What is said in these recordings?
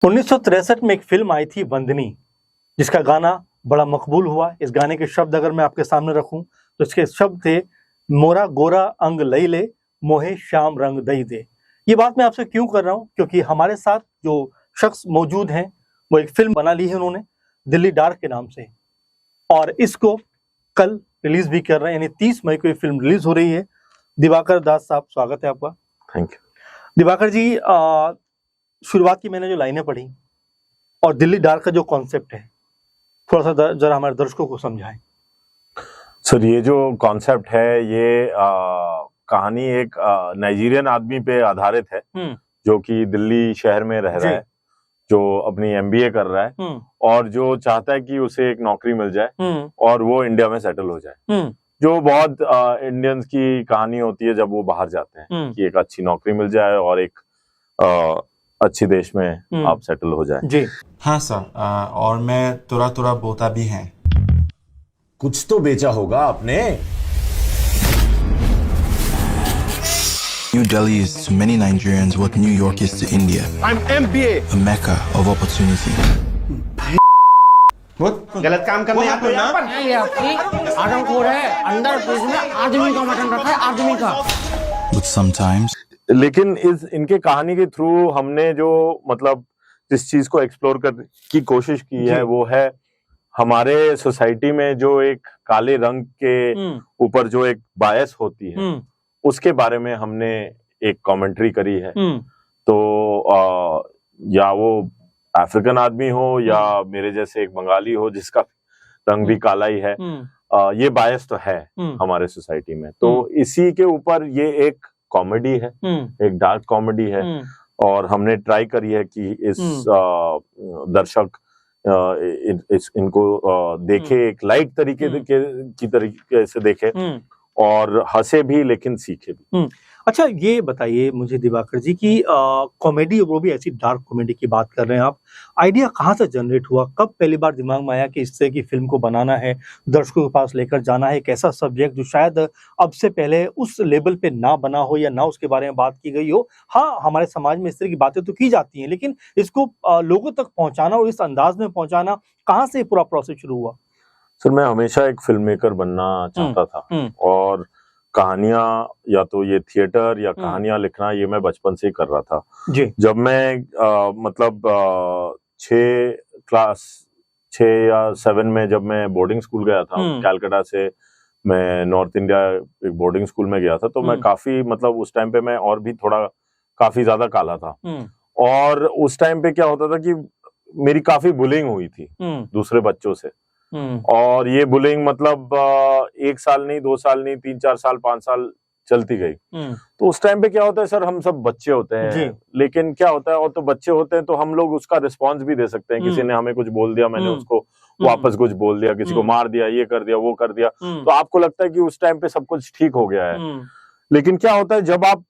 1963 में एक फिल्म आई थी बंदनी, जिसका गाना बड़ा मकबूल हुआ। इस गाने के शब्द अगर मैं आपके सामने रखूं तो इसके शब्द थे, मोरा गोरा अंग लई ले, मोहे श्याम रंग दई दे। ये बात मैं आपसे क्यों कर रहा हूं, क्योंकि हमारे साथ जो शख्स मौजूद हैं वो एक फिल्म बना ली है उन्होंने, दिल्ली डार्क के नाम से, और इसको कल रिलीज भी कर रहे हैं, यानी 30 मई को ये फिल्म रिलीज हो रही है। दिवाकर दास साहब, स्वागत है आपका। Thank you. दिवाकर जी, शुरुआत की मैंने जो लाइनें पढ़ी और दिल्ली डार्क का जो कॉन्सेप्ट है, थोड़ा सा जरा हमारे दर्शकों को समझाएं। सर, ये जो कॉन्सेप्ट है ये कहानी एक नाइजीरियन आदमी पे आधारित है जो कि दिल्ली शहर में रह रहा है, जो अपनी एमबीए कर रहा है और जो चाहता है कि उसे एक नौकरी मिल जाए और वो इंडिया में सेटल हो जाए। जो बहुत इंडियंस की कहानी होती है जब वो बाहर जाते हैं कि एक अच्छी नौकरी मिल जाए और एक अच्छी देश में आप सेटल हो जाए। जी हाँ सर, और मैं तुरा तुरा बोता भी है। कुछ तो बेचा होगा आपने। New Delhi is to many Nigerians what New York is to India. I'm MBA. A mecca of opportunity. गलत काम करने यहाँ पर ना। ये आपकी आदमखोर है, अंदर फ्रिज में आदमी का मटन रखा है, आदमी का। But sometimes लेकिन इनके कहानी के थ्रू हमने जो मतलब जिस चीज को एक्सप्लोर करने की कोशिश की है वो है हमारे सोसाइटी में जो एक काले रंग के ऊपर जो एक बायस होती है उसके बारे में हमने एक कमेंट्री करी है। तो या वो अफ्रीकन आदमी हो या मेरे जैसे एक बंगाली हो जिसका रंग भी काला ही है, ये बायस तो है हमारे सोसाइटी में। तो इसी के ऊपर ये एक कॉमेडी है, एक डार्क कॉमेडी है, और हमने ट्राई करी है कि इस दर्शक इनको देखे, एक लाइट तरीके से देखे और हंसे भी लेकिन सीखे भी। अच्छा, ये बताइए मुझे दिवाकर जी की कॉमेडी, वो भी ऐसी डार्क कॉमेडी की बात कर रहे हैं आप, आइडिया कहाँ से जनरेट हुआ? कब पहली बार दिमाग में आया कि इस तरह की फिल्म को बनाना है, दर्शकों के पास लेकर जाना है, एक ऐसा सब्जेक्ट जो शायद अब से पहले उस लेवल पे ना बना हो या ना उसके बारे में बात की गई हो? हाँ, हमारे समाज में इस तरह की बातें तो की जाती हैं, लेकिन इसको लोगों तक पहुंचाना और इस अंदाज में पहुंचाना, कहाँ से पूरा प्रोसेस शुरू हुआ? सर, मैं हमेशा एक फिल्म मेकर बनना चाहता था और कहानियां या तो ये थिएटर या कहानियां लिखना ये मैं बचपन से ही कर रहा था। जी। जब मैं मतलब 6 या 7 में जब मैं बोर्डिंग स्कूल गया था, कलकत्ता से मैं नॉर्थ इंडिया एक बोर्डिंग स्कूल में गया था, तो मैं काफी मतलब उस टाइम पे मैं और भी थोड़ा काफी ज्यादा काला था। और उस टाइम पे क्या होता था कि मेरी काफी बुलिंग हुई थी दूसरे बच्चों से, और ये बुलिंग मतलब 1 साल नहीं, 2 साल नहीं, 3-4 साल, 5 साल चलती गई। तो उस टाइम पे क्या होता है सर, हम सब बच्चे होते हैं, लेकिन क्या होता है, और तो बच्चे होते हैं तो हम लोग उसका रिस्पॉन्स भी दे सकते हैं। किसी ने हमें कुछ बोल दिया, मैंने उसको वापस कुछ बोल दिया, किसी को मार दिया, ये कर दिया, वो कर दिया, तो आपको लगता है कि उस टाइम पे सब कुछ ठीक हो गया है। लेकिन क्या होता है जब आप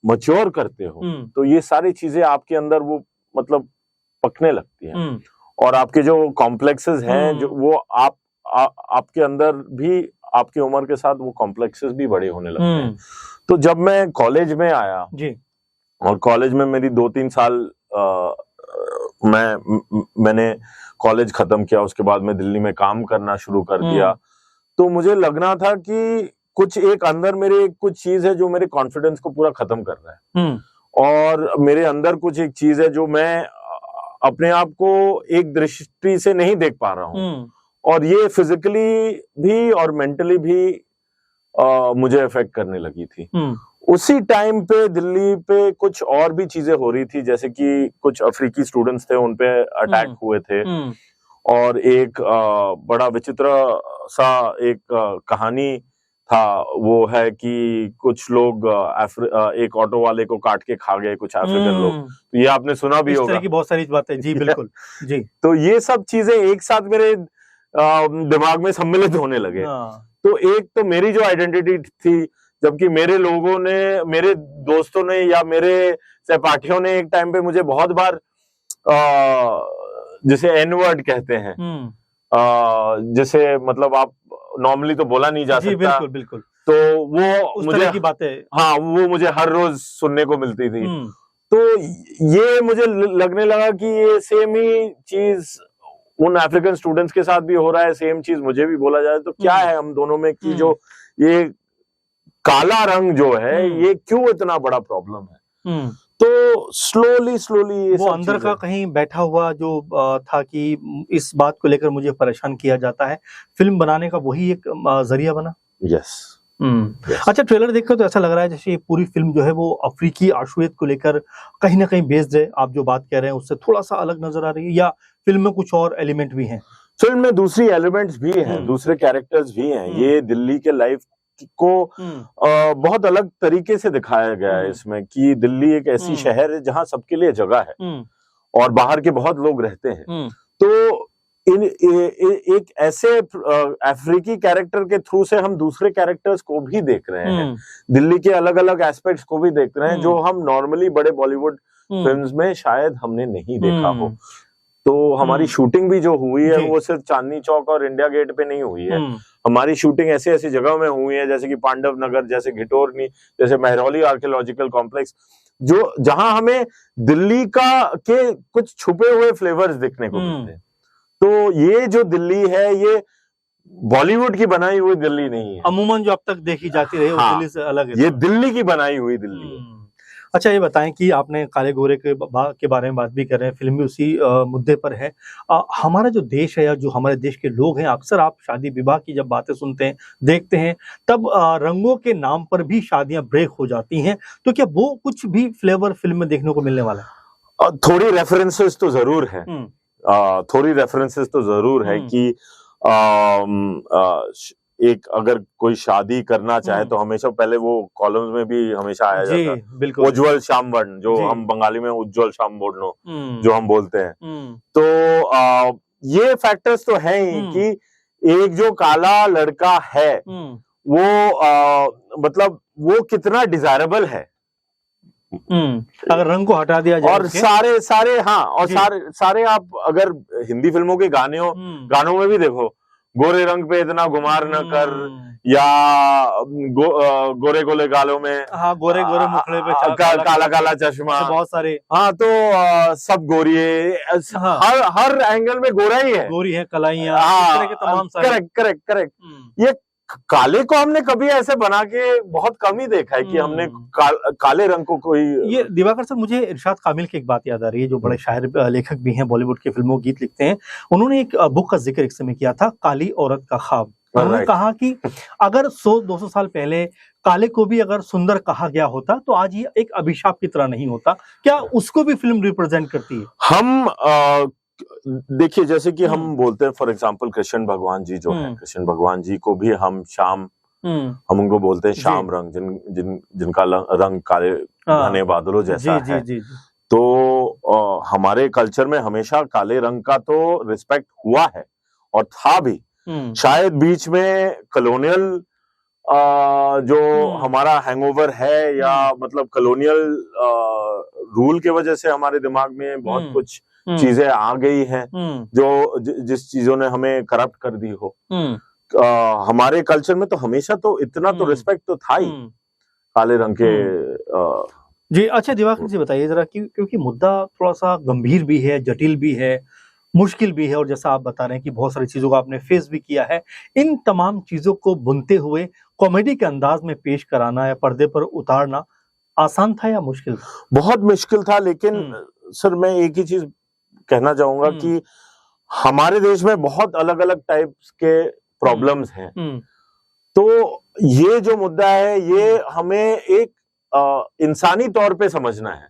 मैच्योर करते हो तो ये सारी चीजें आपके अंदर वो मतलब पकने लगती हैं, और आपके जो कॉम्प्लेक्सेस हैं जो वो आपके अंदर भी आपकी उम्र के साथ वो कॉम्प्लेक्सेस भी बड़े होने लगते हैं। तो जब मैं कॉलेज में आया जी, और कॉलेज में मेरी 2-3 साल मैंने कॉलेज खत्म किया, उसके बाद मैं दिल्ली में काम करना शुरू कर दिया, तो मुझे लगना था कि कुछ एक अंदर मेरे कुछ चीज है जो मेरे कॉन्फिडेंस को पूरा खत्म कर रहा है, और मेरे अंदर कुछ एक चीज है जो मैं अपने आप को एक दृष्टि से नहीं देख पा रहा हूँ, और ये फिजिकली भी और मेंटली भी मुझे अफेक्ट करने लगी थी। उसी टाइम पे दिल्ली पे कुछ और भी चीजें हो रही थी, जैसे कि कुछ अफ्रीकी स्टूडेंट्स थे, उनपे अटैक हुए थे, और एक बड़ा विचित्र सा एक कहानी था, वो है कि कुछ लोग एक ऑटो वाले को काट के खा गए कुछ अफ्रीकन लोग, तो ये आपने सुना भी होगा। इस तरह की बहुत सारी बातें, जी बिल्कुल जी। तो ये सब चीजें एक साथ मेरे दिमाग में सम्मिलित होने लगे। तो एक तो मेरी जो आइडेंटिटी थी, जबकि मेरे लोगों ने, मेरे दोस्तों ने या मेरे सहपाठियों ने एक टाइम पे मुझे बहुत बार जिसे एन वर्ड कहते हैं, जिसे मतलब आप नॉर्मली तो बोला नहीं जा सकता। बिल्कुल बिल्कुल। तो वो मुझे की बातें, हाँ, वो मुझे हर रोज सुनने को मिलती थी। तो ये मुझे लगने लगा कि ये सेम ही चीज उन अफ्रीकन स्टूडेंट्स के साथ भी हो रहा है, सेम चीज मुझे भी बोला जाए तो क्या है हम दोनों में कि जो ये काला रंग जो है ये क्यों इतना बड़ा प्रॉब्लम है। तो स्लोली ये वो अंदर का कहीं बैठा हुआ जो था कि इस बात को लेकर मुझे परेशान किया जाता है, फिल्म बनाने का वही एक जरिया बना। यस। अच्छा, ट्रेलर देखकर तो ऐसा लग रहा है जैसे ये पूरी फिल्म जो है वो अफ्रीकी आशुएत को लेकर कहीं ना कहीं बेस्ड है। आप जो बात कह रहे हैं उससे थोड़ा सा अलग नजर आ रही है, या फिल्म में कुछ और एलिमेंट भी हैं? फिल्म में दूसरी एलिमेंट्स भी हैं, दूसरे कैरेक्टर्स भी हैं। ये दिल्ली के लाइफ को बहुत अलग तरीके से दिखाया गया है इसमें, कि दिल्ली एक ऐसी शहर है जहां सबके लिए जगह है और बाहर के बहुत लोग रहते हैं। तो एक ऐसे अफ्रीकी कैरेक्टर के थ्रू से हम दूसरे कैरेक्टर्स को भी देख रहे हैं, दिल्ली के अलग अलग एस्पेक्ट्स को भी देख रहे हैं जो हम नॉर्मली बड़े बॉलीवुड फिल्म्स में शायद हमने नहीं देखा हो। तो हमारी शूटिंग भी जो हुई है वो सिर्फ चांदनी चौक और इंडिया गेट पे नहीं हुई है। हमारी शूटिंग ऐसी ऐसी जगह में हुई है जैसे कि पांडव नगर, जैसे घिटोरनी, जैसे महरौली आर्कियोलॉजिकल कॉम्प्लेक्स, जो जहां हमें दिल्ली के कुछ छुपे हुए फ्लेवर्स दिखने को मिलते हैं। तो ये जो दिल्ली है ये बॉलीवुड की बनाई हुई दिल्ली नहीं है, अमूमन जो अब तक देखी जाती रही वो दिल्ली से अलग है। ये दिल्ली की बनाई हुई दिल्ली है। अच्छा, ये बताएं कि आपने काले गोरे के बारे में बात भी कर रहे हैं, फिल्म भी उसी मुद्दे पर है। हमारा जो देश है या जो हमारे देश के लोग हैं, अक्सर आप शादी विवाह की जब बातें सुनते हैं, देखते हैं, तब रंगों के नाम पर भी शादियां ब्रेक हो जाती हैं। तो क्या वो कुछ भी फ्लेवर फिल्म में देखने को मिलने वाला है? थोड़ी रेफरेंसेस तो जरूर है, थोड़ी रेफरेंसेस तो जरूर है कि एक अगर कोई शादी करना चाहे तो हमेशा पहले वो कॉलम्स में भी हमेशा आया जाता है उज्जवल श्याम वर्ण, जो हम बंगाली में उज्जवल श्याम बोर्नो जो हम बोलते हैं। तो ये फैक्टर्स तो है ही कि एक जो काला लड़का है वो मतलब वो कितना डिजायरेबल है अगर रंग को हटा दिया जाए। और सारे और सारे आप अगर हिंदी फिल्मों के गानों में भी देखो, गोरे रंग पे इतना गुमार न कर, या गोरे गोले गालों में गोरे गोरे मुखड़े पे काला काला चश्मा, बहुत सारे। तो सब गोरी है, हर एंगल में गोरा ही है, गोरी है, कलाइयां, तमाम सारे। करेक्ट। ये काले को हमने कभी ऐसे बना के बहुत कम ही देखा है कि हमने काले रंग को कोई। ये दिवाकर सर, मुझे इरशाद कामिल की एक बात याद आ रही है, जो बड़े शायर लेखक भी हैं, बॉलीवुड के फिल्मों गीत लिखते हैं। उन्होंने एक बुक का जिक्र एक समय किया था, काली औरत का ख्वाब। उन्होंने कहा कि अगर 100-200 साल पहले काले को भी अगर सुंदर कहा गया होता तो आज ये एक अभिशाप की तरह नहीं होता। क्या उसको भी फिल्म रिप्रेजेंट करती है? हम देखिए, जैसे कि हम बोलते हैं फॉर एग्जांपल कृष्ण भगवान जी जो है, कृष्ण भगवान जी को भी हम श्याम, हम उनको बोलते हैं श्याम रंग, जिनका रंग काले घने बादलों जैसा है। तो हमारे कल्चर में हमेशा काले रंग का तो रिस्पेक्ट हुआ है और था भी। शायद बीच में कॉलोनियल जो हमारा हैंगओवर है, या मतलब कॉलोनियल रूल के वजह से हमारे दिमाग में बहुत कुछ चीजें आ गई हैं जो जिस चीजों ने हमें करप्ट कर दी हो। हमारे कल्चर में तो हमेशा तो इतना तो रिस्पेक्ट तो था ही काले रंग के। जी अच्छा, दिवाकर जी बताइए जरा, क्योंकि मुद्दा थोड़ा सा गंभीर भी है, जटिल भी है, मुश्किल भी है, और जैसा आप बता रहे हैं कि बहुत सारी चीजों को आपने फेस भी किया है। इन तमाम चीजों को बुनते हुए कॉमेडी के अंदाज में पेश कराना या पर्दे पर उतारना आसान था या मुश्किल था? बहुत मुश्किल था, लेकिन सर मैं एक ही चीज कहना चाहूंगा कि हमारे देश में बहुत अलग अलग टाइप्स के प्रॉब्लम्स हैं। तो ये जो मुद्दा है ये हमें एक इंसानी तौर पे समझना है।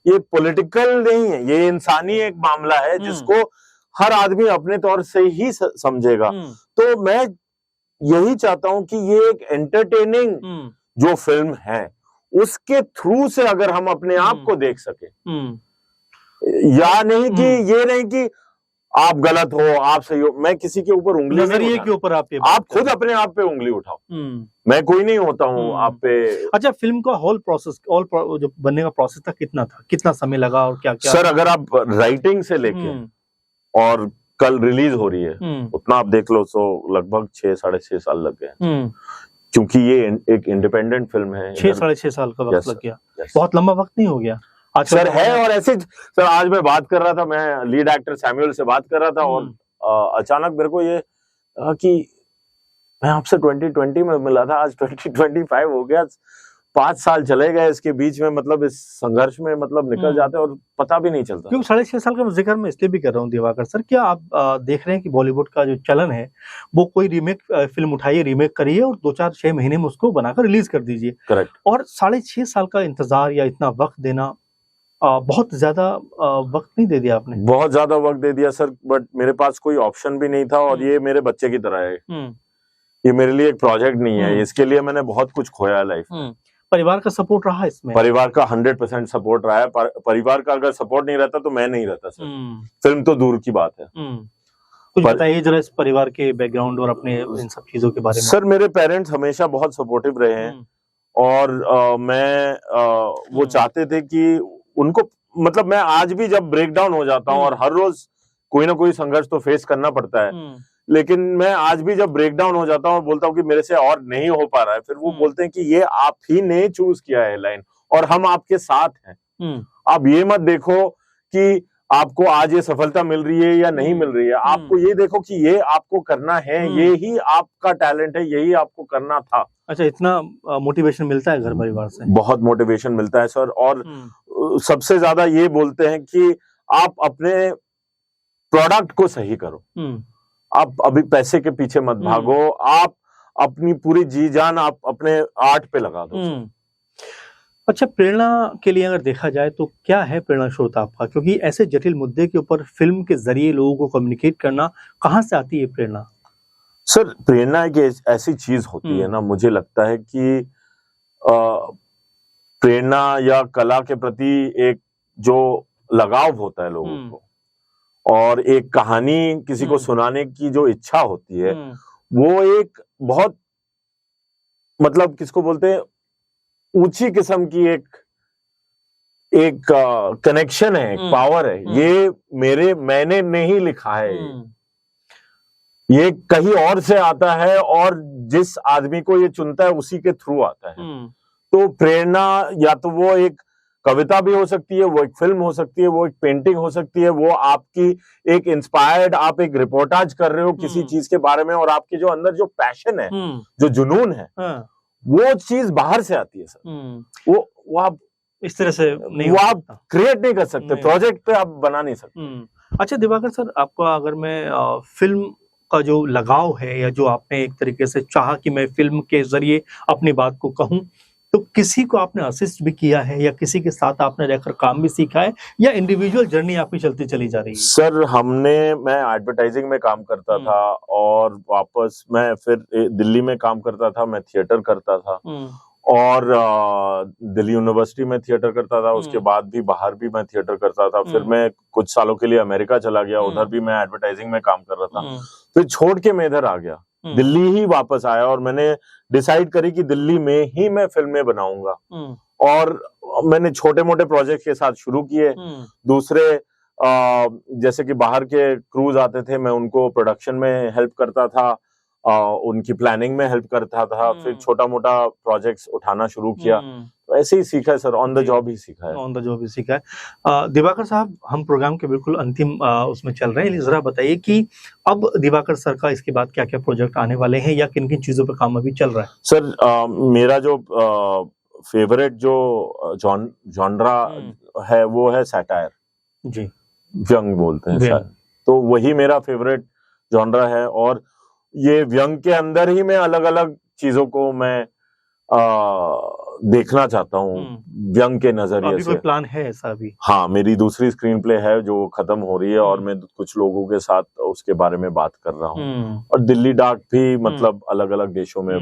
ये पॉलिटिकल नहीं है, ये इंसानी एक मामला है जिसको हर आदमी अपने तौर से ही समझेगा। तो मैं यही चाहता हूं कि ये एक एंटरटेनिंग जो फिल्म है उसके थ्रू से अगर हम अपने आप को देख सके, या नहीं कि ये नहीं कि आप गलत हो, आप सही हो। मैं किसी के ऊपर उंगली नजरिए के ऊपर आप खुद अपने आप पे उंगली उठाओ, मैं कोई नहीं होता हूँ आप पे। अच्छा, फिल्म का होल प्रोसेस, जो बनने का प्रोसेस था, कितना समय लगा और क्या क्या? सर अगर आप राइटिंग से लेके और कल रिलीज हो रही है उतना आप देख लो, तो लगभग 6-6.5 साल लग गए, क्योंकि ये एक इंडिपेंडेंट फिल्म है। 6-6.5 साल का वक्त लग गया। बहुत लंबा वक्त नहीं हो गया? आजकल सर है। और ऐसे सर आज मैं बात कर रहा था, मैं लीड एक्टर सैमुअल से बात कर रहा था और अचानक मेरे को ये कि मैं आपसे 2020 में मिला था, आज 2025 हो गया, 5 साल चले गए इसके बीच में, मतलब इस संघर्ष में मतलब निकल जाते हैं और पता भी नहीं चलता। क्योंकि 6.5 साल का जिक्र मैं इसलिए भी कर रहा हूँ दिवाकर सर, क्या आप देख रहे हैं कि बॉलीवुड का जो चलन है वो कोई रीमेक फिल्म उठाइए, रीमेक करिए और 2-4-6 महीने में उसको बनाकर रिलीज कर दीजिए। करेक्ट। और 6.5 साल का इंतजार या इतना वक्त देना, बहुत ज्यादा वक्त नहीं दे दिया आपने? बहुत ज्यादा वक्त दे दिया सर, बट मेरे पास कोई ऑप्शन भी नहीं था। और ये मेरे बच्चे की तरह है, ये मेरे लिए एक प्रोजेक्ट नहीं है, इसके लिए मैंने बहुत कुछ खोया है लाइफ में। परिवार का सपोर्ट रहा इसमें? परिवार का 100% सपोर्ट रहा है। परिवार का अगर सपोर्ट नहीं रहता तो मैं नहीं रहता सर, फिल्म तो दूर की बात है। कुछ बताइए जरा इस परिवार के बैकग्राउंड और अपने इन सब चीजों के बारे में। सर मेरे पेरेंट्स हमेशा बहुत सपोर्टिव रहे हैं और वो चाहते थे कि उनको, मतलब मैं आज भी जब ब्रेक डाउन हो जाता हूँ और हर रोज कोई ना कोई संघर्ष तो फेस करना पड़ता है, लेकिन मैं आज भी जब ब्रेक डाउन हो जाता हूँ और बोलता हूँ कि मेरे से और नहीं हो पा रहा है, फिर वो बोलते हैं कि ये आप ही ने चूज किया है लाइन और हम आपके साथ हैं। आप ये मत देखो कि आपको आज ये सफलता मिल रही है या नहीं मिल रही है, आपको ये देखो कि ये आपको करना है, ये ही आपका टैलेंट है, यही आपको करना था। अच्छा, इतना मोटिवेशन मिलता है घर परिवार से? बहुत मोटिवेशन मिलता है सर। और सबसे ज्यादा ये बोलते हैं कि आप अपने प्रोडक्ट को सही करो, आप अभी पैसे के पीछे मत भागो, आप अपनी पूरी जी जान आप अपने आर्ट पे लगा दो। अच्छा, प्रेरणा के लिए अगर देखा जाए तो क्या है प्रेरणा स्रोत आपका? क्योंकि ऐसे जटिल मुद्दे के ऊपर फिल्म के जरिए लोगों को कम्युनिकेट करना, कहाँ से आती है प्रेरणा? सर प्रेरणा एक ऐसी चीज होती है ना, मुझे लगता है कि प्रेरणा या कला के प्रति एक जो लगाव होता है लोगों को और एक कहानी किसी को सुनाने की जो इच्छा होती है, वो एक बहुत, मतलब किसको बोलते हैं, ऊंची किस्म की एक कनेक्शन है, एक पावर है। ये मैंने नहीं लिखा है, ये कहीं और से आता है और जिस आदमी को ये चुनता है उसी के थ्रू आता है। तो प्रेरणा या तो वो एक कविता भी हो सकती है, वो एक फिल्म हो सकती है, वो एक पेंटिंग हो सकती है, वो आपकी एक इंस्पायर्ड, आप एक रिपोर्टाज कर रहे हो किसी चीज के बारे में और आपके जो अंदर जो पैशन है, जो जुनून है, वो चीज बाहर से आती है सर। वो आप इस तरह से नहीं, वो आप क्रिएट नहीं कर सकते, प्रोजेक्ट पे आप बना नहीं सकते। अच्छा दिवाकर सर, आपका अगर मैं फिल्म का जो लगाव है या जो आपने एक तरीके से चाहा कि मैं फिल्म के जरिए अपनी बात को कहूं, तो किसी को आपने असिस्ट भी किया है या किसी के साथ आपने रहकर काम भी सीखा है या इंडिविजुअल जर्नी आपकी चलती चली जा रही है? सर मैं एडवर्टाइजिंग में काम करता था और वापस मैं फिर दिल्ली में काम करता था, मैं थिएटर करता था और दिल्ली यूनिवर्सिटी में थिएटर करता था, उसके बाद भी बाहर भी मैं थिएटर करता था। फिर मैं कुछ सालों के लिए अमेरिका चला गया, उधर भी मैं एडवर्टाइजिंग में काम कर रहा था। फिर छोड़ के मैं इधर आ गया, दिल्ली ही वापस आया और मैंने डिसाइड करी कि दिल्ली में ही मैं फिल्में बनाऊंगा। और मैंने छोटे मोटे प्रोजेक्ट के साथ शुरू किए, दूसरे जैसे कि बाहर के क्रूज आते थे, मैं उनको प्रोडक्शन में हेल्प करता था, उनकी प्लानिंग में हेल्प करता था, फिर छोटा मोटा प्रोजेक्ट्स उठाना शुरू किया। तो ऐसे ही सीखा है सर, ऑन द जॉब ही सीखा है। ऑन द जॉब ही सीखा है। दिवाकर साहब, हम प्रोग्राम के बिल्कुल अंतिम उसमें चल रहे हैं, जरा बताइए कि अब दिवाकर सर का इसके बाद क्या क्या प्रोजेक्ट आने वाले हैं या किन किन चीजों पर काम अभी चल रहा है? सर मेरा जो फेवरेट जो जॉनरा है वो है सैटायर जी, व्यंग बोलते हैं शायद, तो वही मेरा फेवरेट जॉनरा है। और ये व्यंग के अंदर ही मैं अलग अलग चीजों को मैं देखना चाहता हूँ व्यंग के नजरिए से। कोई प्लान है ऐसा अभी? हाँ, मेरी दूसरी स्क्रीन प्ले है जो खत्म हो रही है और मैं कुछ लोगों के साथ उसके बारे में बात कर रहा हूँ और दिल्ली डाक भी मतलब अलग अलग देशों में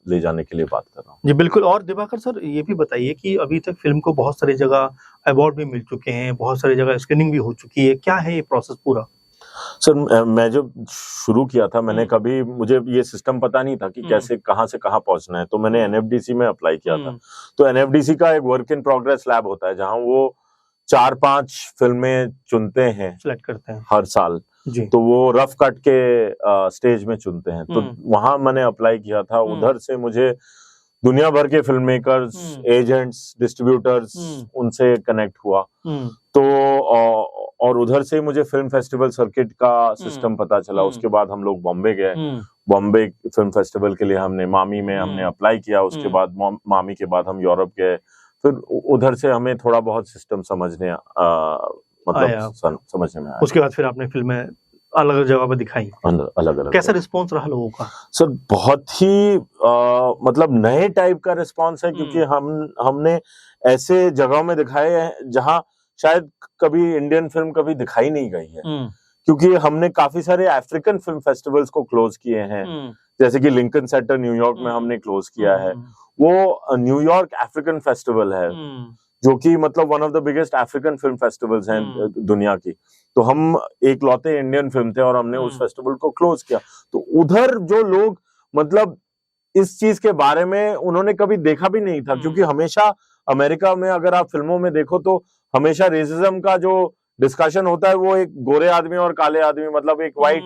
ले जाने के लिए बात कर रहा हूँ। जी बिल्कुल। और दिवाकर सर, ये भी बताइए कि अभी तक फिल्म को बहुत सारी जगह अवार्ड भी मिल चुके हैं, बहुत सारी जगह स्क्रीनिंग भी हो चुकी है, क्या है ये प्रोसेस पूरा? सर मैं जब शुरू किया था, मुझे ये सिस्टम पता नहीं था कि कैसे कहाँ से कहाँ पहुंचना है, तो मैंने एनएफडीसी में अप्लाई किया था। तो एनएफडीसी का एक वर्क इन प्रोग्रेस लैब होता है जहां वो 4-5 फिल्में चुनते हैं, सिलेक्ट करते हैं हर साल जी। तो वो रफ कट के स्टेज में चुनते हैं, तो वहां मैंने अप्लाई किया था। उधर से मुझे दुनिया भर के फिल्म मेकर्स, एजेंट्स, डिस्ट्रीब्यूटर्स, उनसे कनेक्ट हुआ। तो और उधर से मुझे फिल्म फेस्टिवल सर्किट का सिस्टम पता चला। उसके बाद हम लोग बॉम्बे गए। बॉम्बे फिल्म फेस्टिवल के लिए हमने मामी में हमने अप्लाई किया। उसके बाद मामी के बाद हम यूरोप गए। फिर उधर से हमें थोड़ा बहुत सिस्टम समझने समझने में आया। उसके बाद फिर आपने फिल्में अलग अलग जगह पर दिखाई, अलग अलग। कैसा रिस्पॉन्स रहा लोगों का? सर बहुत ही मतलब नए टाइप का रिस्पॉन्स है, क्योंकि हमने ऐसे जगहों में दिखाए हैं जहां शायद कभी इंडियन फिल्म कभी दिखाई नहीं गई है। क्योंकि हमने काफी सारे अफ्रीकन फिल्म फेस्टिवल्स को क्लोज किए हैं, जैसे कि लिंकन सेंटर न्यूयॉर्क में हमने क्लोज किया है। वो न्यूयॉर्क अफ्रीकन फेस्टिवल है, जो कि मतलब one of the biggest African film festivals हैं दुनिया की। तो हम एक लौते इंडियन फिल्म थे और हमने उस फेस्टिवल को क्लोज किया। तो उधर जो लोग मतलब इस चीज के बारे में उन्होंने कभी देखा भी नहीं था, क्योंकि हमेशा अमेरिका में अगर आप फिल्मों में देखो तो हमेशा रेसिज्म का जो डिस्कशन होता है वो एक गोरे आदमी और काले आदमी, मतलब एक व्हाइट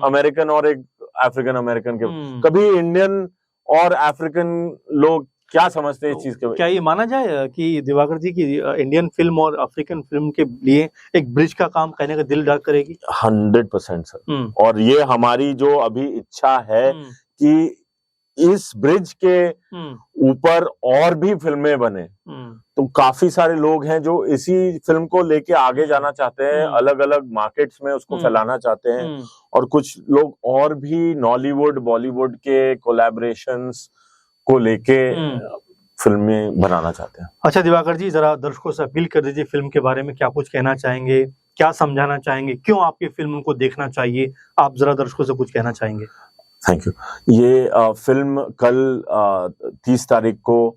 अमेरिकन और एक अफ्रीकन अमेरिकन के। कभी इंडियन और अफ्रीकन लोग क्या समझते हैं इस चीज के? क्या ये माना जाए कि दिवाकर जी की इंडियन फिल्म और अफ्रीकन फिल्म के लिए एक ब्रिज का काम करने का दिल डाक करेगी? 100% सर। और ये हमारी जो अभी इच्छा है कि इस ब्रिज के ऊपर और भी फिल्में बने। तो काफी सारे लोग हैं जो इसी फिल्म को लेके आगे जाना चाहते हैं, अलग अलग मार्केट्स में उसको फैलाना चाहते हैं। और कुछ लोग और भी नॉलीवुड बॉलीवुड के कोलैबोरेशंस को लेके फिल्में बनाना चाहते हैं। अच्छा दिवाकर जी, जरा दर्शकों से अपील कर दीजिए, फिल्म के बारे में क्या कुछ कहना चाहेंगे, क्या समझाना चाहेंगे, क्यों आपकी फिल्म उनको देखना चाहिए? आप जरा दर्शकों से कुछ कहना चाहेंगे? Thank you. ये फिल्म कल 30 तारीख को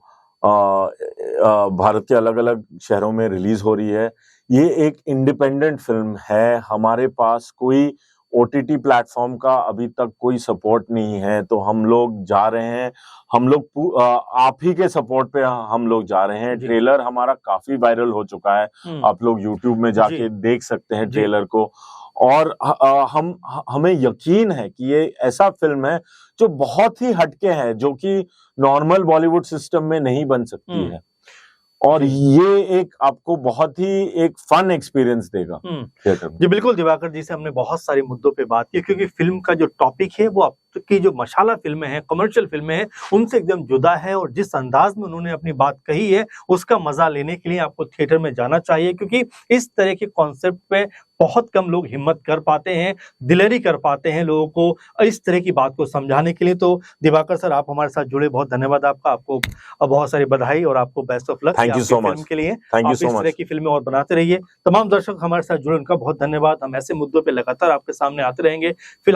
भारत के अलग अलग शहरों में रिलीज हो रही है। ये एक इंडिपेंडेंट फिल्म है। हमारे पास कोई OTT प्लेटफॉर्म का अभी तक कोई सपोर्ट नहीं है, तो हम लोग जा रहे हैं। हम लोग आप ही के सपोर्ट पे हम लोग जा रहे हैं। ट्रेलर हमारा काफी वायरल हो चुका है। आप लोग YouTube में जाके देख सकते हैं ट्रेलर को। और हमें यकीन है कि ये ऐसा फिल्म है जो बहुत ही हटके है, जो कि नॉर्मल बॉलीवुड सिस्टम में नहीं बन सकती है। और ये एक आपको बहुत ही एक फन एक्सपीरियंस देगा थिएटर में। जी बिल्कुल, दिवाकर जी से हमने बहुत सारे मुद्दों पे बात की, क्योंकि फिल्म का जो टॉपिक है वो अब की जो मसाला फिल्में हैं, कमर्शियल फिल्में हैं, उनसे एकदम जुदा है। और जिस अंदाज में उन्होंने अपनी बात कही है उसका मजा लेने के लिए आपको थिएटर में जाना चाहिए, क्योंकि इस तरह के कॉन्सेप्ट पे बहुत कम लोग हिम्मत कर पाते हैं, दिलेरी कर पाते हैं लोगों को इस तरह की बात को समझाने के लिए। तो दिवाकर सर, आप हमारे साथ जुड़े, बहुत धन्यवाद आपका। आपको बहुत सारी बधाई और आपको best of luck thank you so much के लिए। थैंक यू इस सो मच। तरह की फिल्में और बनाते रहिए। तमाम दर्शक हमारे साथ जुड़े, उनका बहुत धन्यवाद। हम ऐसे मुद्दों पे लगातार आपके सामने आते रहेंगे। फिलहाल